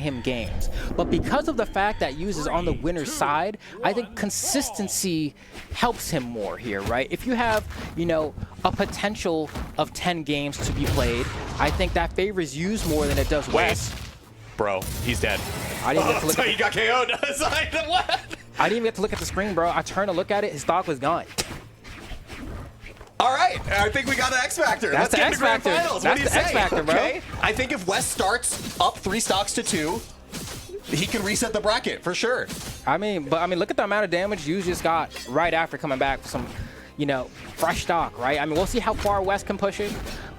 him games. But because of the fact that Wess is on the winner's side, I think consistency helps him more here, right? If you have, you know, a potential of 10 games to be played, I think that favors Wess more than it does Wess. Bro, he's dead. I didn't get to look so at he got KO'd. What? I didn't even get to look at the screen, bro. I turned to look at it, his stock was gone. All right, I think we got the X Factor. That's the X Factor. What do you say? X Factor, bro. Okay. I think if Wess starts up 3 stocks to 2, he can reset the bracket for sure. I mean, look at the amount of damage Wess just got right after coming back for some, you know, fresh stock, right? I mean, we'll see how far Wess can push it.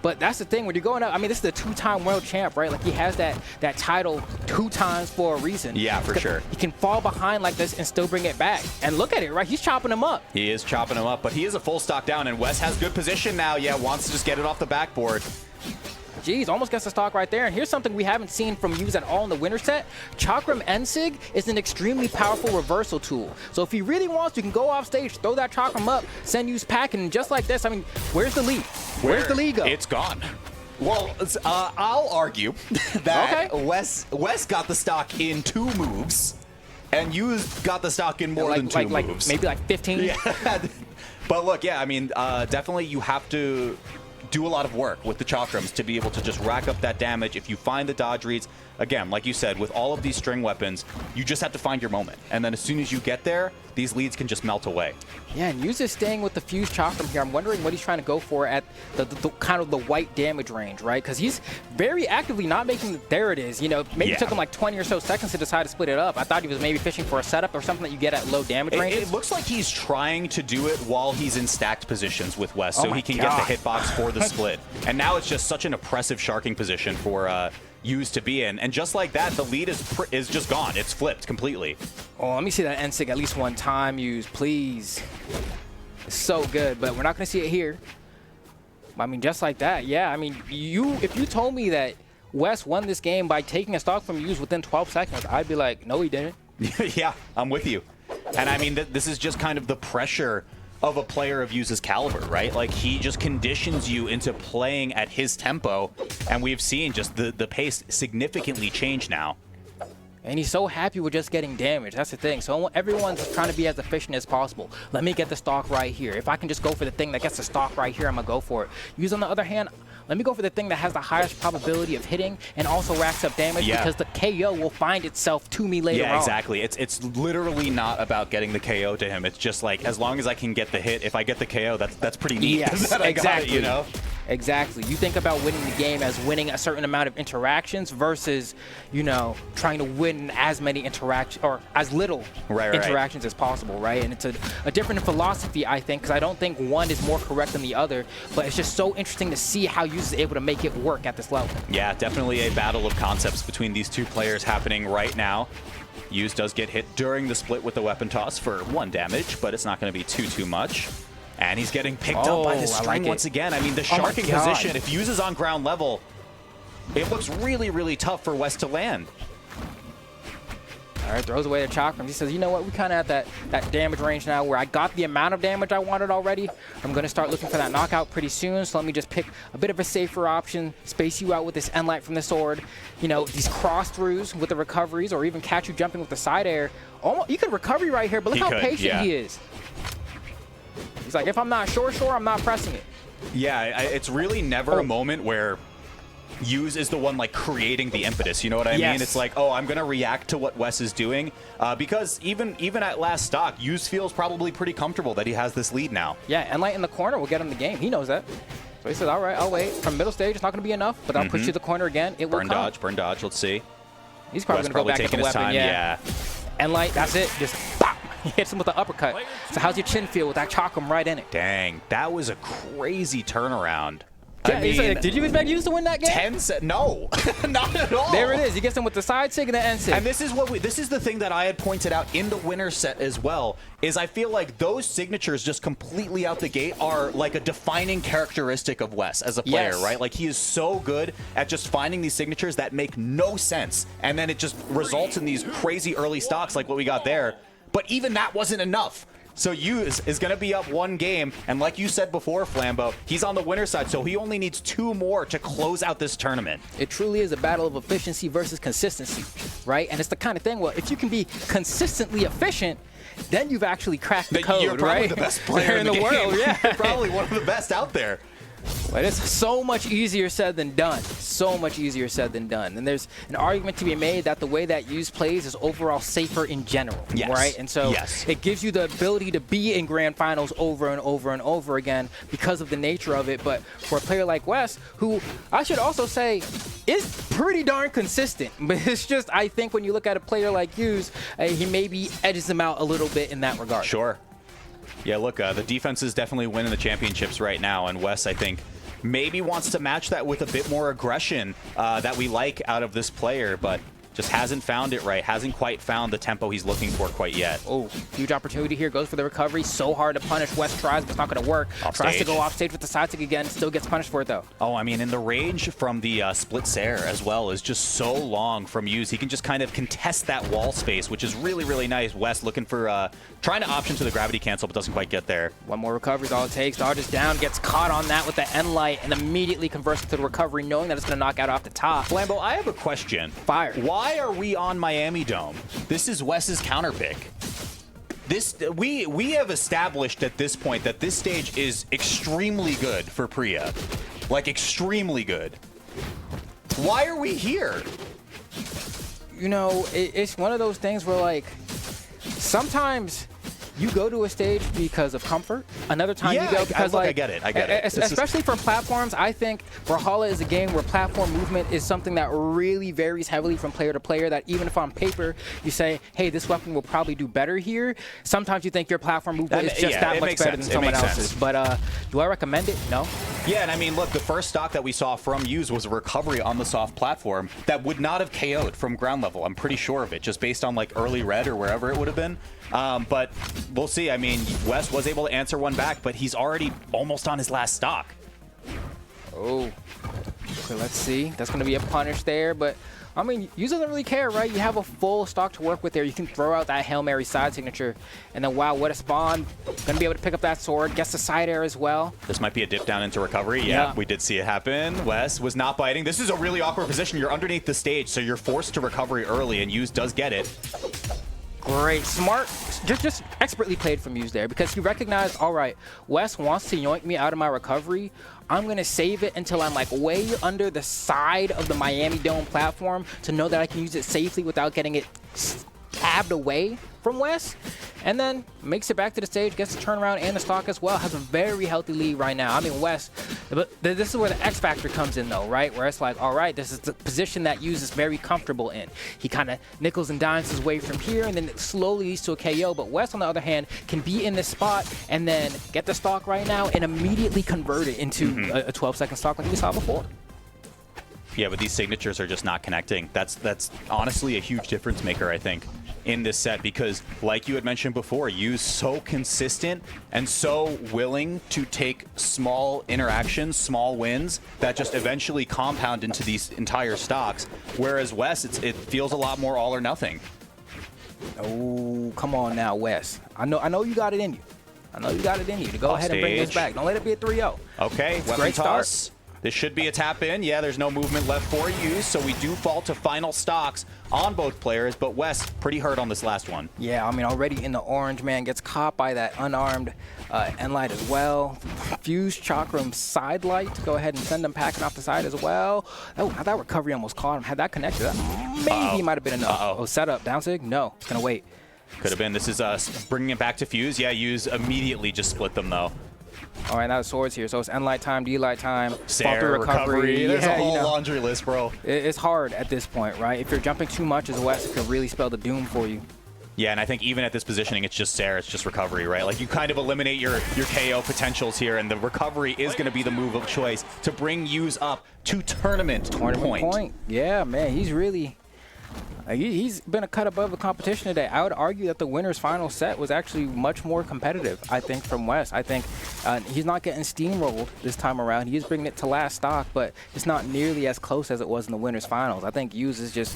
But that's the thing, when you're going up, I mean, this is the 2-time world champ, right? Like, he has that title 2 times for a reason. Yeah, for sure. He can fall behind like this and still bring it back. And look at it, right? He's chopping him up. He is chopping him up, but he is a full stock down, and Wess has good position now. Yeah, wants to just get it off the backboard. Jeez, almost gets the stock right there. And here's something we haven't seen from Wess at all in the winner set. Chakram Ensig is an extremely powerful reversal tool. So if he really wants, you can go off stage, throw that Chakram up, send Wess packing, and just like this, I mean, where's the lead? Where's the lead go? It's gone. Well, I'll argue that Wess got the stock in 2 moves, and Wess got the stock in more than 2 moves. Maybe like 15? Yeah. But look, yeah, I mean, definitely you have to do a lot of work with the Chakrams to be able to just rack up that damage. If you find the dodge reads, again, like you said, with all of these string weapons, you just have to find your moment. And then as soon as you get there, these leads can just melt away. Yeah, and Wess is staying with the fused Chakram here. I'm wondering what he's trying to go for at the kind of the white damage range, right? Because he's very actively not making, there it is, you know, maybe it took him like 20 or so seconds to decide to split it up. I thought he was maybe fishing for a setup or something that you get at low damage ranges. It looks like he's trying to do it while he's in stacked positions with Wess, so he can get the hitbox for the split. And now it's just such an oppressive sharking position for Wess to be in, and just like that, the lead is just gone. It's flipped completely. Oh, let me see that Ensig at least one time, Wess, please. It's so good, but we're not going to see it here. I mean, just like that, yeah. I mean, if you told me that Wess won this game by taking a stock from Wess within 12 seconds, I'd be like, no, he didn't. Yeah, I'm with you. And I mean, this is just kind of the pressure of a player of Wess's caliber, right? Like, he just conditions you into playing at his tempo, and we've seen just the pace significantly change now. And he's so happy with just getting damage. That's the thing. So everyone's trying to be as efficient as possible. Let me get the stock right here. If I can just go for the thing that gets the stock right here, I'm going to go for it. Wess, on the other hand, let me go for the thing that has the highest probability of hitting and also racks up damage because the KO will find itself to me later on. Yeah, exactly. It's literally not about getting the KO to him. It's just like, as long as I can get the hit, if I get the KO, that's pretty neat. Yes, exactly. You know? Exactly. You think about winning the game as winning a certain amount of interactions versus, you know, trying to win as many interactions or as little interactions as possible, right? And it's a different philosophy, I think, because I don't think one is more correct than the other, but it's just so interesting to see how Wess is able to make it work at this level. Yeah, definitely a battle of concepts between these 2 players happening right now. Wess does get hit during the split with the weapon toss for 1 damage, but it's not going to be too much. And he's getting picked up by the string once again. I mean, the sharking position, if Wess is on ground level, it looks really, really tough for Wess to land. All right, throws away the Chakrams. He says, you know what, we kind of at that damage range now where I got the amount of damage I wanted already. I'm going to start looking for that knockout pretty soon, so let me just pick a bit of a safer option, space you out with this Enlight from the sword. You know, these cross-throughs with the recoveries, or even catch you jumping with the side air. Almost, you could recovery right here, but look how patient he is. He's like, if I'm not sure, I'm not pressing it. Yeah, it's really never a moment where Wess is the one like creating the impetus. You know what I mean? It's like, oh, I'm going to react to what Wess is doing. Because even at last stock, Wess feels probably pretty comfortable that he has this lead now. Yeah, Enlight in the corner will get him the game. He knows that. So he says, all right, I'll wait. From middle stage, it's not going to be enough, but I'll push you to the corner again. It will come. Burn dodge. Let's see. He's probably going to go back at the weapon. Yeah. Enlight, that's it. Just pop. He hits him with the uppercut. So how's your chin feel with that Chakram right in it? Dang, that was a crazy turnaround. Yeah, I mean, did you expect Wess to win that game? No, not at all. There it is. He gets him with the side sig and the end sig. And this is the thing that I had pointed out in the winner set as well, is I feel like those signatures just completely out the gate are like a defining characteristic of Wess as a player, right? Like, he is so good at just finding these signatures that make no sense, and then it just results in these crazy early stocks like what we got there. But even that wasn't enough So Use is going to be up 1 game, and like you said before, Flambeau, he's on the winner's side, so he only needs 2 more to close out this tournament. It truly is a battle of efficiency versus consistency, right? And it's the kind of thing, well, if you can be consistently efficient, then you've actually cracked the code, You're probably right? the best player in the world, yeah. You're probably one of the best out there. But it's so much easier said than done. So much easier said than done. And there's an argument to be made that the way that Use plays is overall safer in general, yes. right? And so it gives you the ability to be in grand finals over and over and over again because of the nature of it. But for a player like Wess, who I should also say is pretty darn consistent, but it's just, I think when you look at a player like Use, he maybe edges him out a little bit in that regard. Sure. Yeah, look, the defense is definitely winning the championships right now, and Wess, I think, maybe wants to match that with a bit more aggression that we like out of this player, but just hasn't found it right, hasn't quite found the tempo he's looking for quite yet. Oh, huge opportunity here, goes for the recovery, so hard to punish. Wess tries, but it's not going to work. Tries to go off stage with the side stick again, still gets punished for it though. Oh, I mean, and the range from the split Sair as well is just so long from Use. He can just kind of contest that wall space, which is really, really nice. Wess looking for, trying to option to the gravity cancel, but doesn't quite get there. 1 more recovery is all it takes. Dodges down, gets caught on that with the end light, and immediately converts to the recovery, knowing that it's going to knock out off the top. Flambeau, I have a question. Fire. Why are we on Miami Dome? This is Wess's counter pick. We have established at this point that this stage is extremely good for Priya. Like, extremely good. Why are we here? You know, it's one of those things where, like, sometimes you go to a stage because of comfort. Another time you go because, I get it. Especially for platforms, I think Brawlhalla is a game where platform movement is something that really varies heavily from player to player, that even if on paper you say, hey, this weapon will probably do better here, sometimes you think your platform movement is just that much better than someone else's. But do I recommend it? No. Yeah, and I mean, look, the first stock that we saw from Use was a recovery on the soft platform that would not have KO'd from ground level. I'm pretty sure of it, just based on, like, early red or wherever it would have been. But we'll see. I mean, Wess was able to answer one back, but he's already almost on his last stock. Oh, okay, let's see. That's going to be a punish there, but I mean, Use doesn't really care, right? You have a full stock to work with there. You can throw out that Hail Mary side signature, and then wow, what a spawn. Going to be able to pick up that sword, gets the side air as well. This might be a dip down into recovery. Yeah, we did see it happen. Wess was not biting. This is a really awkward position. You're underneath the stage, so you're forced to recovery early, and Use does get it. Great, smart, just expertly played from Use there, because he recognized, all right, Wess wants to yoink me out of my recovery. I'm going to save it until I'm, like, way under the side of the Miami Dome platform to know that I can use it safely without getting it tabbed away from Wess, and then makes it back to the stage, gets the turnaround and the stock as well. Has a very healthy lead right now. I mean, Wess, but this is where the X factor comes in though, right? Where it's like, all right, this is the position that Use is very comfortable in. He kind of nickels and dimes his way from here, and then it slowly leads to a KO. But Wess, on the other hand, can be in this spot and then get the stock right now and immediately convert it into a 12-second stock like we saw before. Yeah, but these signatures are just not connecting. That's honestly a huge difference maker, I think, in this set, because like you had mentioned before, Use so consistent and so willing to take small interactions, small wins that just eventually compound into these entire stocks, whereas Wess, it feels a lot more all or nothing. Oh, come on now, Wess. I know you got it in you. I know you got it in you to go ahead and bring this back. Don't let it be a 3-0. Okay, weapon toss. This should be a tap in. Yeah, there's no movement left for Use, so we do fall to final stocks on both players, but Wess pretty hurt on this last one. Yeah, I mean, already in the orange, man, gets caught by that unarmed end light as well. Fuse Chakram side light to go ahead and send him packing off the side as well. Oh, that recovery almost caught him. Had that connected, that maybe might have been enough. Oh, setup, down sig? No, it's going to wait. Could have been. This is bringing it back to Fuse. Yeah, Use immediately just split them, though. All right, now the swords here. So it's end light time, D light time, Sair, recovery. There's a whole laundry list, bro. It's hard at this point, right? If you're jumping too much as Wess, it could really spell the doom for you. Yeah, and I think even at this positioning, it's just Sair, it's just recovery, right? Like, you kind of eliminate your KO potentials here, and the recovery is going to be the move of choice to bring Use up to tournament point. Yeah, man, he's really... He's been a cut above the competition today. I would argue that the winner's final set was actually much more competitive, I think, from Wess. I think he's not getting steamrolled this time around. He is bringing it to last stock, but it's not nearly as close as it was in the winner's finals. I think Use is just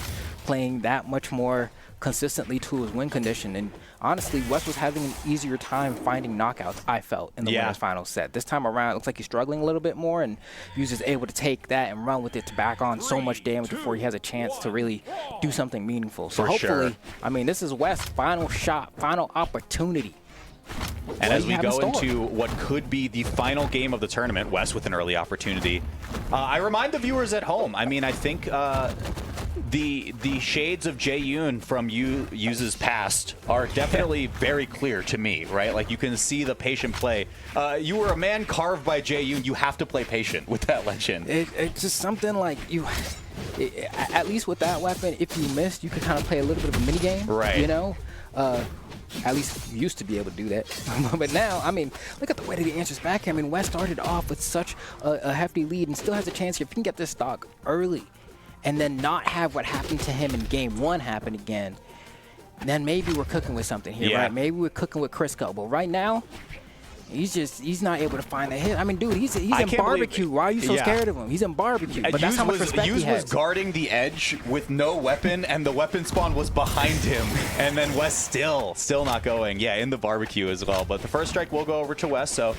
playing that much more consistently to his win condition. And honestly, Wess was having an easier time finding knockouts, I felt, in the winners final set. This time around, it looks like he's struggling a little bit more, and Hughes is able to take that and run with it to back on so much damage before he has a chance to really do something meaningful. So hopefully, I mean, this is Wess' final shot, final opportunity. And as we go into what could be the final game of the tournament, Wess with an early opportunity. I remind the viewers at home, I mean, I think the shades of Jae-yoon from Yu's past are definitely very clear to me, right? Like, you can see the patient play. You were a man carved by Jae-yoon. You have to play patient with that legend. It's just something like at least with that weapon, if you missed, you could kind of play a little bit of a mini game, right? You know. At least used to be able to do that. But now, I mean, look at the way that he answers back. I mean, Wess started off with such a hefty lead and still has a chance here. If he can get this stock early and then not have what happened to him in game 1 happen again, then maybe we're cooking with something here, right? Maybe we're cooking with Crisco. But right now, he's not able to find the hit. I mean, dude, he's in barbecue. Why are you so scared of him? He's in barbecue. But that's how much respect he has. Was guarding the edge with no weapon, and the weapon spawn was behind him. And then Wess still not going. Yeah, in the barbecue as well. But the first strike will go over to Wess, so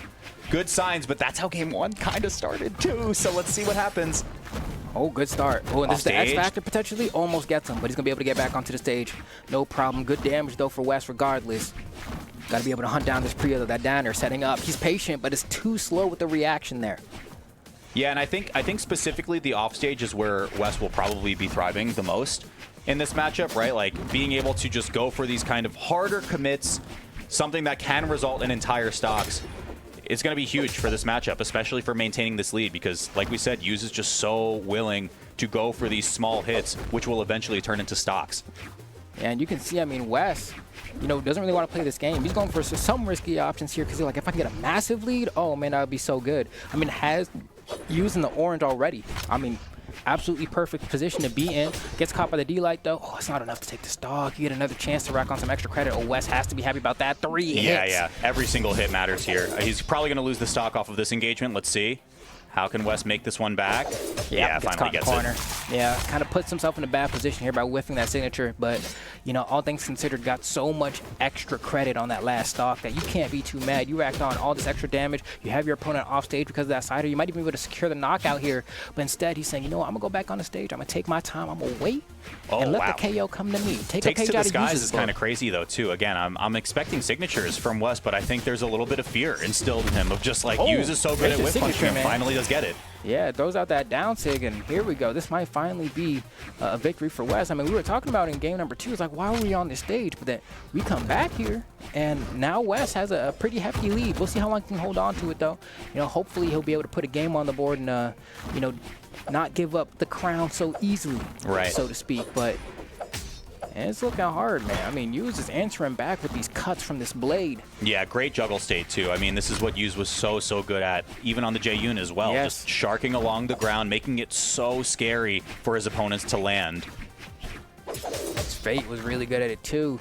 good signs. But that's how game 1 kind of started too. So let's see what happens. Oh, good start. Oh, and this is the X Factor potentially. Almost gets him, but he's going to be able to get back onto the stage. No problem. Good damage, though, for Wess regardless. Got to be able to hunt down this Priya, that downer setting up. He's patient, but it's too slow with the reaction there. Yeah, and I think specifically the offstage is where Wess will probably be thriving the most in this matchup, right? Like, being able to just go for these kind of harder commits, something that can result in entire stocks. It's going to be huge for this matchup, especially for maintaining this lead, because, like we said, Hughes is just so willing to go for these small hits, which will eventually turn into stocks. And you can see, I mean, Wess, you know, doesn't really want to play this game. He's going for some risky options here because he's like, if I can get a massive lead, oh, man, that would be so good. I mean, has using the orange already. I mean, absolutely perfect position to be in. Gets caught by the D-Light, though. Oh, it's not enough to take the stock. You get another chance to rack on some extra credit. Oh, Wess has to be happy about that. 3 hits. Yeah. Every single hit matters here. He's probably going to lose the stock off of this engagement. Let's see. How can Wess make this one back? Yeah, finally gets it. Yeah, kind of puts himself in a bad position here by whiffing that signature. But, you know, all things considered, got so much extra credit on that last stock that you can't be too mad. You racked on all this extra damage. You have your opponent off stage because of that cider. You might even be able to secure the knockout here. But instead, he's saying, you know what, I'm going to go back on the stage. I'm going to take my time. I'm going to wait and let the KO come to me. Take a page out of Hughes' is kind of crazy, though, too. Again, I'm expecting signatures from Wess, but I think there's a little bit of fear instilled in him of just like, Hughes is so good at whip punching and finally does get it. Yeah, it throws out that down sig, and here we go. This might finally be a victory for Wess. I mean, we were talking about in game number 2, it's like, why are we on this stage? But then we come back here, and now Wess has a pretty hefty lead. We'll see how long he can hold on to it, though. You know, hopefully he'll be able to put a game on the board and, you know, not give up the crown so easily, so to speak. But and it's looking hard, man. I mean, Hughes is answering back with these cuts from this blade. Yeah, great juggle state, too. I mean, this is what Hughes was so good at, even on the Jae-yoon as well. Just sharking along the ground, making it so scary for his opponents to land. His Fate was really good at it, too.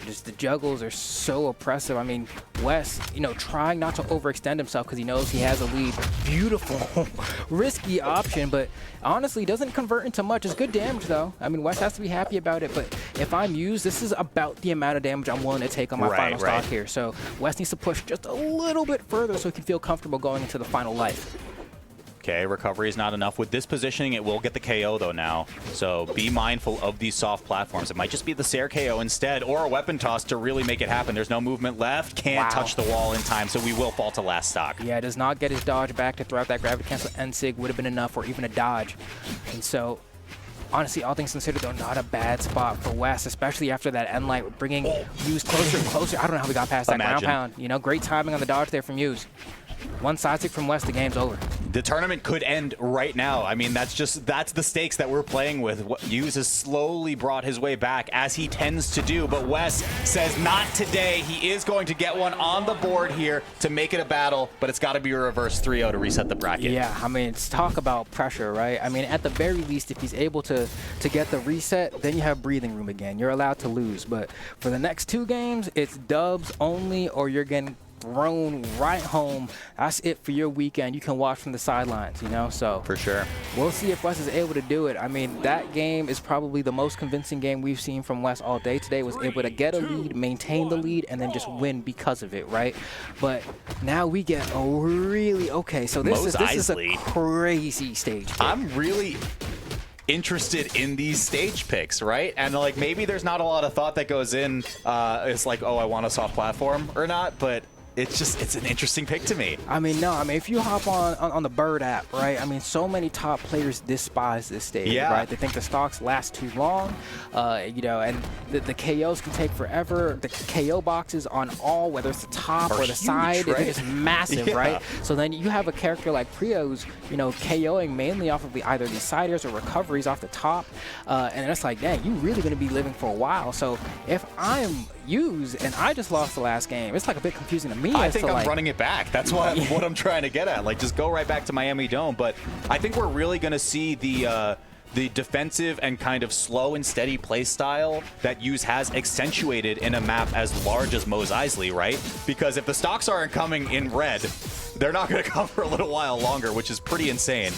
Just the juggles are so oppressive. I mean, Wess, you know, trying not to overextend himself because he knows he has a lead. Beautiful, risky option, but honestly doesn't convert into much. It's good damage, though. I mean, Wess has to be happy about it, but if I'm Hughes, this is about the amount of damage I'm willing to take on my final stock here. So Wess needs to push just a little bit further so he can feel comfortable going into the final life. Okay, recovery is not enough. With this positioning, it will get the KO, though, now. So be mindful of these soft platforms. It might just be the Sair KO instead, or a weapon toss to really make it happen. There's no movement left. Can't touch the wall in time, so we will fall to last stock. Yeah, does not get his dodge back to throw out that gravity cancel. N-Sig would have been enough, or even a dodge. And so, honestly, all things considered, though, not a bad spot for Wess, especially after that N-Light bringing Hughes closer and closer. I don't know how we got past that ground pound. You know, great timing on the dodge there from Hughes. One side stick from Wess, the game's over. The tournament could end right now. I mean, that's the stakes that we're playing with. Hughes has slowly brought his way back, as he tends to do, but Wess says not today. He is going to get one on the board here to make it a battle, but it's got to be a reverse 3-0 to reset the bracket. Yeah, I mean, it's talk about pressure, right? I mean, at the very least, if he's able to get the reset, then you have breathing room again. You're allowed to lose, but for the next 2 games, it's dubs only, or you're getting thrown right home. That's it for your weekend. You can watch from the sidelines, you know? So for sure. We'll see if Wess is able to do it. I mean, that game is probably the most convincing game we've seen from Wess all day today. Was able to get a lead, maintain the lead, and then just win because of it, right? But now we get a really, okay, so this is a crazy stage pick. I'm really interested in these stage picks, right? And like maybe there's not a lot of thought that goes in. It's like, oh, I want a soft platform or not, but it's an interesting pick to me. I mean, no, I mean, if you hop on the Bird app, right? I mean, so many top players despise this stage, right? They think the stocks last too long, you know, and the KOs can take forever. The KO boxes on all, whether it's the top or the huge, side, right? It's massive, right? So then you have a character like Priya who's, you know, KOing mainly off of either these side airs or recoveries off the top, and it's like, dang, you really going to be living for a while. So if I'm Use and I just lost the last game, it's like a bit confusing to me. I think I'm running it back. That's what I'm trying to get at. Like, just go right back to Miami Dome. But I think we're really going to see the defensive and kind of slow and steady play style that Use has accentuated in a map as large as Mos Eisley, right? Because if the stocks aren't coming in red, they're not going to come for a little while longer, which is pretty insane.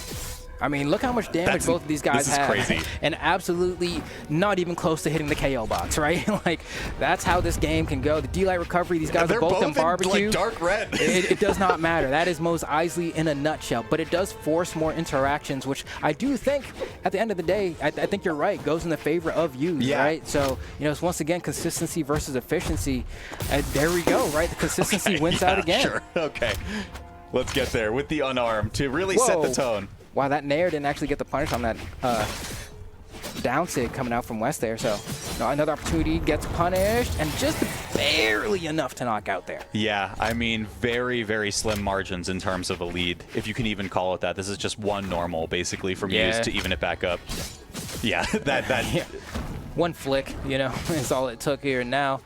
I mean, look how much damage both of these guys have. This is crazy. And absolutely not even close to hitting the KO box, right? Like, that's how this game can go. The D-Light recovery, these guys are both in barbecue. Like dark red. It does not matter. That is Mos Eisley in a nutshell. But it does force more interactions, which I do think, at the end of the day, I think you're right, goes in the favor of Use, right? So, you know, it's once again consistency versus efficiency. There we go, right? The consistency wins out again. Sure. Okay. Let's get there with the unarmed to really set the tone. Wow, that Nair didn't actually get the punish on that down sig coming out from Wess there. So another opportunity, gets punished, and just barely enough to knock out there. Yeah, I mean, very, very slim margins in terms of a lead, if you can even call it that. This is just one normal, basically, from Use to even it back up. Yeah, one flick, you know, is all it took here. Now,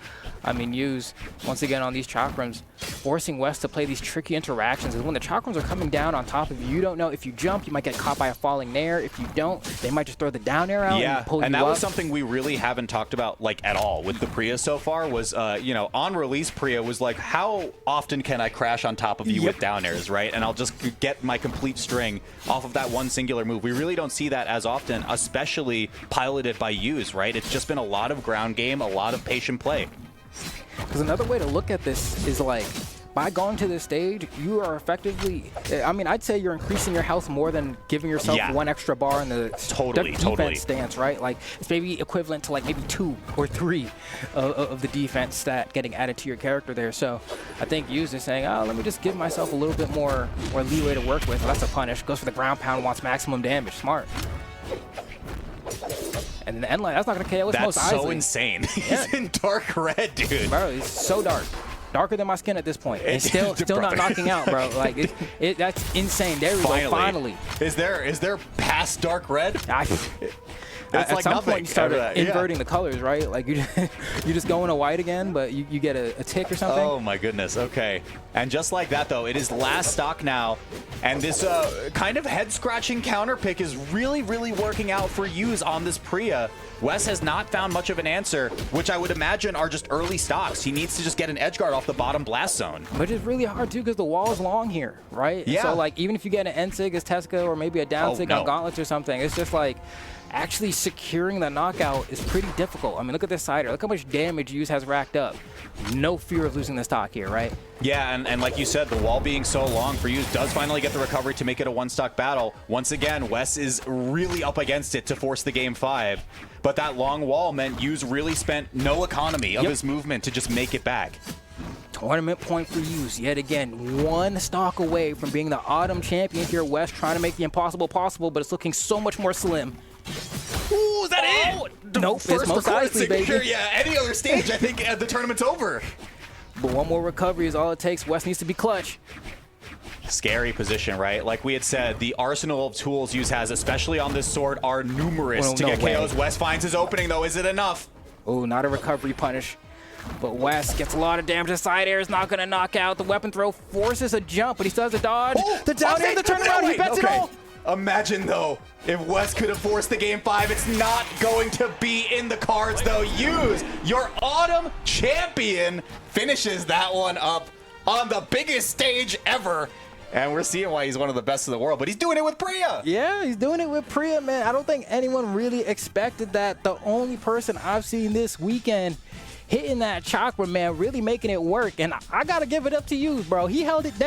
I mean, Use, once again on these chakrams, forcing Wess to play these tricky interactions. And when the chakrams are coming down on top of you, you don't know. If you jump, you might get caught by a falling Nair. If you don't, they might just throw the down air out and pull you up. And that was something we really haven't talked about, like, at all with the Priya so far was, you know, on release Priya was like, how often can I crash on top of you with down airs, right? And I'll just get my complete string off of that one singular move. We really don't see that as often, especially piloted by Use, right? It's just been a lot of ground game, a lot of patient play. Because another way to look at this is like, by going to this stage, you are effectively, I mean, I'd say you're increasing your health more than giving yourself one extra bar in the defense stance, right? Like, it's maybe equivalent to like maybe 2 or 3 of the defense stat getting added to your character there. So I think Use is saying, oh, let me just give myself a little bit more leeway to work with. Well, that's a punish. Goes for the ground pound, wants maximum damage. Smart. And then the end line, that's not going to KO. That's so insane. He's in dark red, dude. Bro, he's so dark. Darker than my skin at this point. And still not knocking out, bro. Like, that's insane. There we go, finally. Is there past dark red? At like some point, you started inverting the colors, right? Like, you just go into white again, but you get a tick or something. Oh, my goodness. Okay. And just like that, though, it is last stock now. And this kind of head-scratching counter pick is really, really working out for Use on this Priya. Wess has not found much of an answer, which I would imagine are just early stocks. He needs to just get an edge guard off the bottom blast zone. Which is really hard, too, because the wall is long here, right? Yeah. So, like, even if you get an N-sig as Tesca or maybe a down-sig on Gauntlets or something, it's just like, actually securing the knockout is pretty difficult. I mean, look at this sider. Look how much damage Use has racked up. No fear of losing the stock here, right? Yeah, and like you said, the wall being so long for Use does finally get the recovery to make it a one-stock battle. Once again, Wess is really up against it to force the game 5. But that long wall meant Use really spent no economy of his movement to just make it back. Tournament point for Use yet again. 1 stock away from being the autumn champion here. Wess trying to make the impossible possible, but it's looking so much more slim. Ooh, is that it? Nope, it's Mos Eisley, baby. Yeah, any other stage, I think the tournament's over. But one more recovery is all it takes. Wess needs to be clutch. Scary position, right? Like we had said, the arsenal of tools Use has, especially on this sword, are numerous to get KOs. Wess finds his opening, though. Is it enough? Oh, not a recovery punish. But Wess gets a lot of damage. The side air is not going to knock out. The weapon throw forces a jump, but he still has a dodge. Oh, the down air, the turnaround, he bets it all. Imagine, though, if Wess could have forced the game 5. It's not going to be in the cards, though. Use, your autumn champion, finishes that one up on the biggest stage ever. And we're seeing why he's one of the best in the world, but he's doing it with Priya. Yeah, he's doing it with Priya, man. I don't think anyone really expected that. The only person I've seen this weekend hitting that chakra, man, really making it work. And I got to give it up to you, bro. He held it down.